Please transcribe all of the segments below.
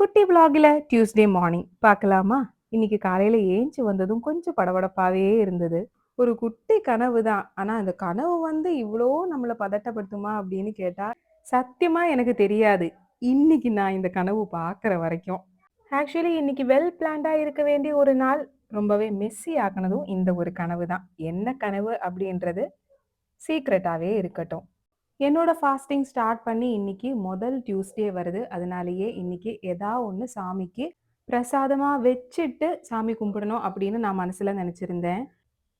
குட்டி விலாகில Tuesday morning பார்க்கலாமா? இன்னைக்கு காலையில ஏஞ்சி வந்ததும் கொஞ்சம் படபடப்பாவே இருந்தது. ஒரு குட்டி கனவு தான். ஆனா அந்த கனவு இவ்ளோ நம்மள பதட்டப்படுத்துமா அப்படின்னு கேட்டா, சத்தியமா எனக்கு தெரியாது. இன்னைக்கு நான் இந்த கனவு பார்க்குற வரைக்கும். ஆக்சுவலி இன்னைக்கு வெல் பிளான்டா இருக்க வேண்டிய ஒரு நாள், ரொம்பவே மெஸ்ஸி ஆக்குனதும் இந்த ஒரு கனவு தான். என்ன கனவு அப்படின்றது சீக்ரெட்டாவே இருக்கட்டும். என்னோட ஃபாஸ்டிங் ஸ்டார்ட் பண்ணி இன்னைக்கு முதல் டியூஸ்டே வருது. அதனாலேயே இன்னைக்கு ஒண்ணு சாமிக்கு பிரசாதமா வச்சுட்டு சாமி கும்பிடணும் அப்படின்னு நான் மனசுல நினைச்சிருந்தேன்.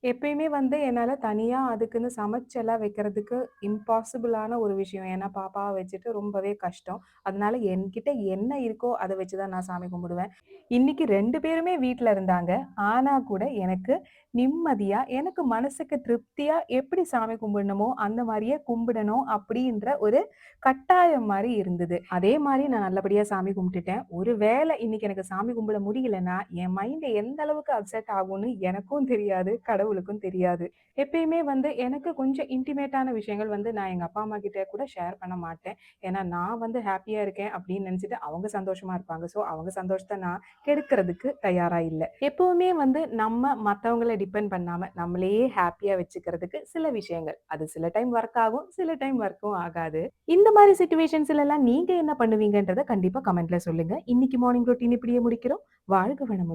எப்பயுமே என்னால தனியா அதுக்குன்னு சமைச்செல்லாம் வைக்கிறதுக்கு இம்பாசிபிளான ஒரு விஷயம். ஏன்னா பாப்பாவ வச்சுட்டு ரொம்பவே கஷ்டம். அதனால என்கிட்ட என்ன இருக்கோ அத வச்சு தான் நான் சாமி கும்பிடுவேன். இன்னைக்கு 2 பேருமே வீட்ல இருந்தாங்க. ஆனா கூட எனக்கு நிம்மதியா, எனக்கு மனசுக்கு திருப்தியா எப்படி சாமி கும்பிடணுமோ, அந்த மாரியே கும்பிடணும் அப்படின்ற ஒரு கட்டாயம் மாரி இருந்தது. அதே மாரி நான் நல்லபடியா சாமி கும்பிட்டுட்டேன். ஒரு வேளை இன்னைக்கு எனக்கு சாமி கும்பிட முடியலன்னா, என் மைண்ட் எந்த அளவுக்கு அப்செட் ஆகும்னு எனக்கும் தெரியாது, கடவுளுக்கும் தெரியாது. எப்பயுமே எனக்கு கொஞ்சம் இன்டிமேட்டான விஷயங்கள் நான் எங்க அப்பா, அம்மா கிட்ட கூட ஷேர் பண்ண மாட்டேன். ஏன்னா நான் ஹேப்பியா இருக்கேன் அப்படின்னு நினைச்சுட்டு அவங்க சந்தோஷமா இருப்பாங்க. ஸோ அவங்க சந்தோஷத்த நான் கெடுக்கிறதுக்கு தயாரா இல்ல. எப்பவுமே நம்ம மத்தவங்கள டிபெண்ட் பண்ணாம நம்மளையே ஹேப்பியா வச்சுக்கிறதுக்கு சில விஷயங்கள். அது சில டைம் ஒர்க் ஆகும், சில டைம் ஒர்க்கும் ஆகாது. இந்த மாரி சிச்சுவேஷன்ஸ்ல எல்லாம் நீங்க என்ன பண்ணுவீங்கன்றத கண்டிப்பா கமெண்ட்ல சொல்லுங்க. இன்னைக்கு மார்னிங் ரொட்டீன் இப்படியே முடிக்கிறோம். வாழ்க வளமுடன்.